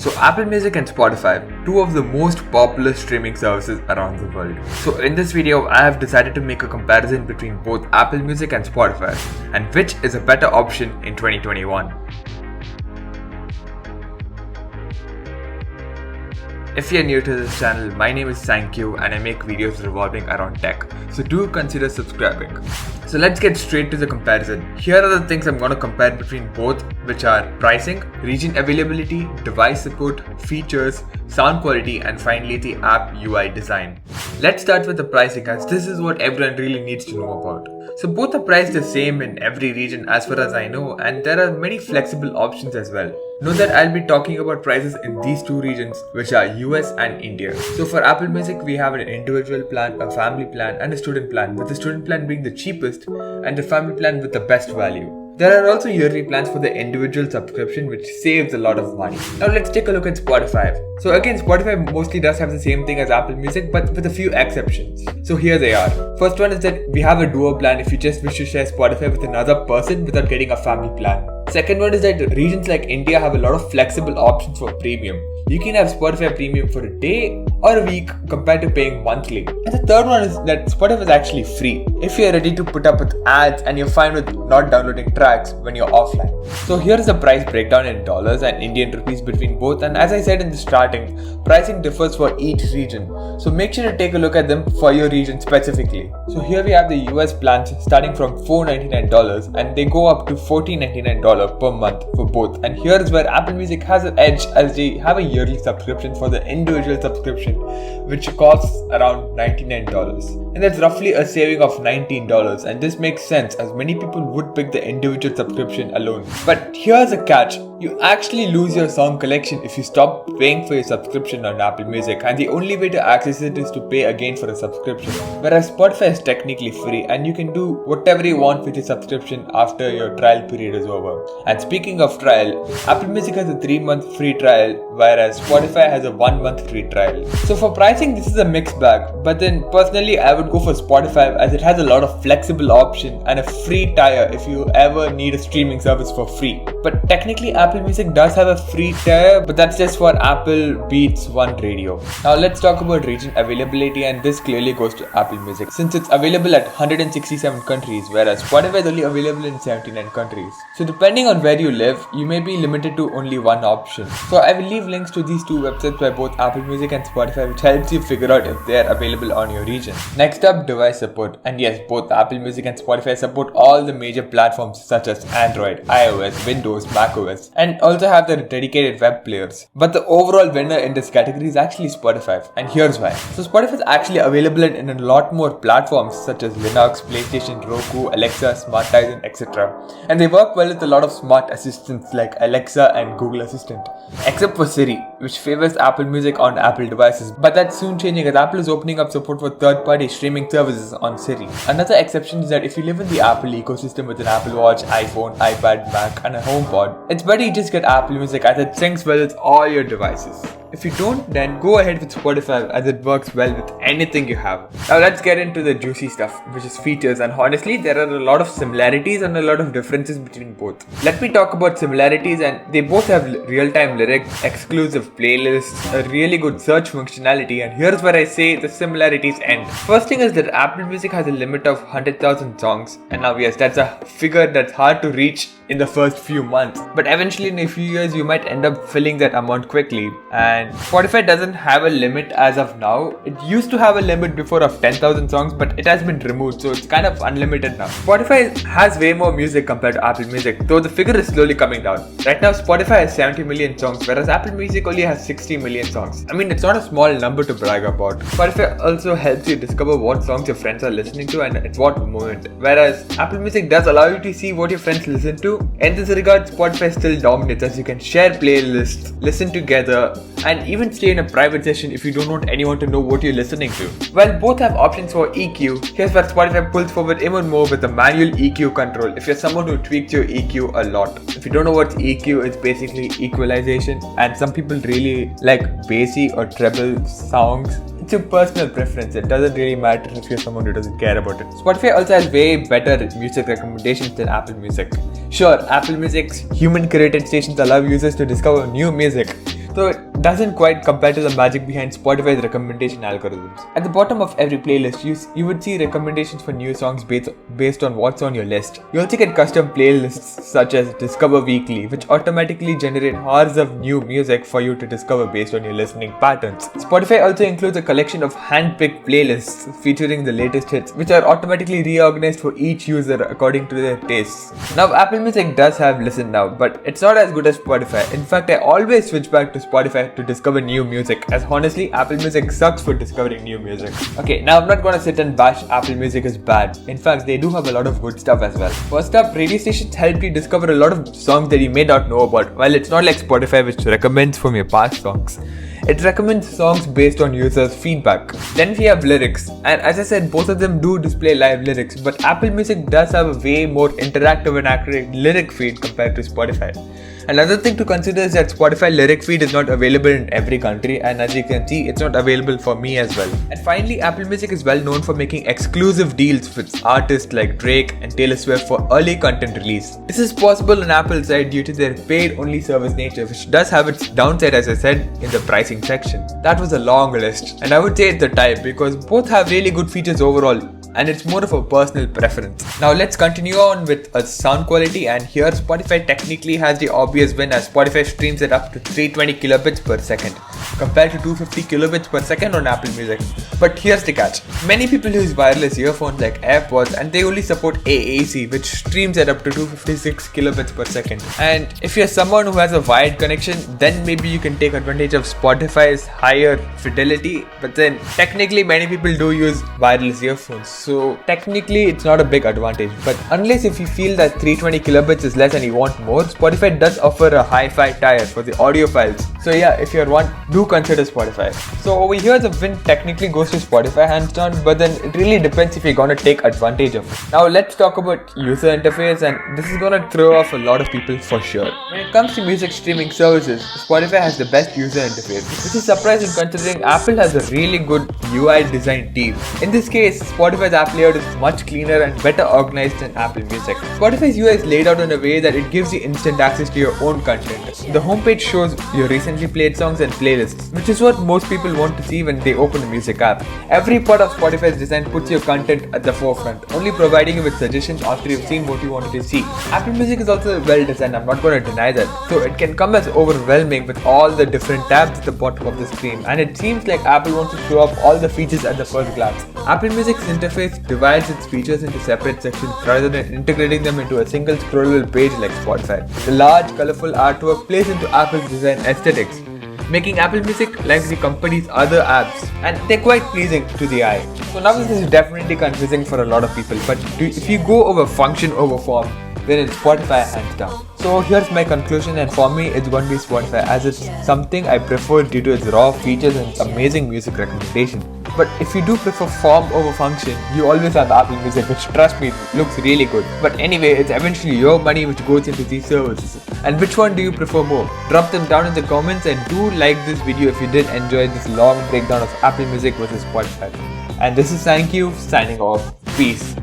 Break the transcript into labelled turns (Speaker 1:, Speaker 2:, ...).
Speaker 1: So Apple Music and Spotify, two of the most popular streaming services around the world. So in this video, I have decided to make a comparison between both Apple Music and Spotify and which is a better option in 2021. If you are new to this channel, my name is Sankyu and I make videos revolving around tech, so do consider subscribing. So let's get straight to the comparison. Here are the things I'm going to compare between both, which are pricing, region availability, device support, features, sound quality, and finally the app UI design. Let's start with the pricing, as this is what everyone really needs to know about. So both are priced the same in every region as far as I know, and there are many flexible options as well. Note that I'll be talking about prices in these two regions, which are US and India. So for Apple Music, we have an individual plan, a family plan, and a student plan, with the student plan being the cheapest and the family plan with the best value. There are also yearly plans for the individual subscription, which saves a lot of money. Now let's take a look at Spotify. So again, Spotify mostly does have the same thing as Apple Music, but with a few exceptions. So here they are. First one is that we have a duo plan if you just wish to share Spotify with another person without getting a family plan. Second one is that regions like India have a lot of flexible options for premium. You can have Spotify Premium for a day or a week compared to paying monthly. And the third one is that Spotify is actually free if you're ready to put up with ads and you're fine with not downloading tracks when you're offline. So here is the price breakdown in dollars and Indian rupees between both, and as I said in the starting, pricing differs for each region. So make sure to take a look at them for your region specifically. So here we have the US plans starting from $499 and they go up to $1499 per month for both. And here is where Apple Music has an edge, as they have a yearly subscription for the individual subscription, which costs around $99, and that's roughly a saving of $19, and this makes sense as many people would pick the individual subscription alone. But here's a catch: you actually lose your song collection if you stop paying for your subscription on Apple Music, and the only way to access it is to pay again for a subscription, whereas Spotify is technically free and you can do whatever you want with your subscription after your trial period is over. And speaking of trial, Apple Music has a 3-month free trial, whereas Spotify has a 1-month free trial. So for pricing, this is a mixed bag, but then personally I would go for Spotify as it has a lot of flexible options and a free tier if you ever need a streaming service for free. But technically Apple Music does have a free tier, but that's just for Apple Beats One Radio. Now let's talk about region availability, and this clearly goes to Apple Music since it's available at 167 countries, whereas Spotify is only available in 79 countries. So depending on where you live, you may be limited to only one option. So I will leave links to these two websites by both Apple Music and Spotify, which helps you figure out if they are available on your region. Next up, device support. And yes, both Apple Music and Spotify support all the major platforms such as Android, iOS, Windows, macOS, and also have their dedicated web players. But the overall winner in this category is actually Spotify, and here's why. So Spotify is actually available in a lot more platforms such as Linux, PlayStation, Roku, Alexa, Smart Tizen, etc. And they work well with a lot of smart assistants like Alexa and Google Assistant, except for Siri, which favors Apple Music on Apple devices, but that's soon changing as Apple is opening up support for third-party streaming services on Siri. Another exception is that if you live in the Apple ecosystem with an Apple Watch, iPhone, iPad, Mac, and a HomePod, it's better you just get Apple Music as it syncs well with all your devices. If you don't, then go ahead with Spotify as it works well with anything you have. Now let's get into the juicy stuff, which is features, and honestly there are a lot of similarities and a lot of differences between both. Let me talk about similarities, and they both have real-time lyrics, exclusive playlists, a really good search functionality, and here's where I say the similarities end. First thing is that Apple Music has a limit of 100,000 songs, and now yes, that's a figure that's hard to reach in the first few months, but eventually in a few years you might end up filling that amount quickly. And Spotify doesn't have a limit as of now. It used to have a limit before of 10,000 songs, but it has been removed, so it's kind of unlimited now. Spotify has way more music compared to Apple Music, though the figure is slowly coming down. Right now Spotify has 70 million songs, whereas Apple Music only has 60 million songs. I mean, it's not a small number to brag about. Spotify also helps you discover what songs your friends are listening to and at what moment, whereas Apple Music does allow you to see what your friends listen to. In this regard, Spotify still dominates as you can share playlists, listen together, and even stay in a private session if you don't want anyone to know what you're listening to. While both have options for EQ, here's where Spotify pulls forward even more with the manual EQ control if you're someone who tweaks your EQ a lot. If you don't know what EQ is, basically equalization, and some people really like bassy or treble songs. It's your personal preference. It doesn't really matter if you're someone who doesn't care about it. Spotify also has way better music recommendations than Apple Music. Sure, Apple Music's human-created stations allow users to discover new music, so it doesn't quite compare to the magic behind Spotify's recommendation algorithms. At the bottom of every playlist, you would see recommendations for new songs based on what's on your list. You also get custom playlists such as Discover Weekly, which automatically generate hours of new music for you to discover based on your listening patterns. Spotify also includes a collection of hand-picked playlists featuring the latest hits, which are automatically reorganized for each user according to their tastes. Now, Apple Music does have Listen Now, but it's not as good as Spotify. In fact, I always switch back to Spotify to discover new music, as honestly, Apple Music sucks for discovering new music. Okay, now I'm not gonna sit and bash Apple Music is bad. In fact, they do have a lot of good stuff as well. First up, radio stations help you discover a lot of songs that you may not know about. While it's not like Spotify, which recommends from your past songs, it recommends songs based on users' feedback. Then we have lyrics, and as I said, both of them do display live lyrics, but Apple Music does have a way more interactive and accurate lyric feed compared to Spotify. Another thing to consider is that Spotify lyric feed is not available in every country, and as you can see, it's not available for me as well. And finally, Apple Music is well known for making exclusive deals with artists like Drake and Taylor Swift for early content release. This is possible on Apple's side due to their paid-only service nature, which does have its downside, as I said in the pricing section. That was a long list, and I would say it's the type because both have really good features overall, and it's more of a personal preference. Now let's continue on with sound quality, and here Spotify technically has the obvious win, as Spotify streams at up to 320 kilobits per second compared to 250 kilobits per second on Apple Music. But here's the catch. Many people use wireless earphones like AirPods, and they only support AAC, which streams at up to 256 kilobits per second. And if you're someone who has a wired connection, then maybe you can take advantage of Spotify's higher fidelity, but then technically many people do use wireless earphones, so technically it's not a big advantage. But unless if you feel that 320 kilobits is less and you want more, Spotify does offer a hi-fi tier for the audio files. So yeah, if you're one, do consider Spotify. So over here the win technically goes to Spotify hands down, but then it really depends if you're gonna take advantage of it. Now let's talk about user interface, and this is gonna throw off a lot of people for sure. When it comes to music streaming services, Spotify has the best user interface, which is surprising considering Apple has a really good UI design team. In this case, Spotify's app layout is much cleaner and better organized than Apple Music. Spotify's UI is laid out in a way that it gives you instant access to your own content. The homepage shows your recently played songs and playlists, which is what most people want to see when they open the music app. Every part of Spotify's design puts your content at the forefront, only providing you with suggestions after you've seen what you wanted to see. Apple Music is also well designed, I'm not going to deny that, so it can come as overwhelming with all the different tabs at the bottom of the screen, and it seems like Apple wants to show off all the features at the first glance. Apple Music's interface divides its features into separate sections rather than integrating them into a single scrollable page like Spotify. The large, colorful artwork plays into Apple's design aesthetics, making Apple Music like the company's other apps, and they're quite pleasing to the eye. So now this is definitely confusing for a lot of people, but if you go over function over form, then it's Spotify hands down. So here's my conclusion, and for me it's going to be Spotify, as it's something I prefer due to its raw features and amazing music recommendation. But if you do prefer form over function, you always have Apple Music, which trust me looks really good. But anyway, it's eventually your money which goes into these services. And which one do you prefer more? Drop them down in the comments, and do like this video if you did enjoy this long breakdown of Apple Music versus Spotify. And this is Thank You signing off. Peace.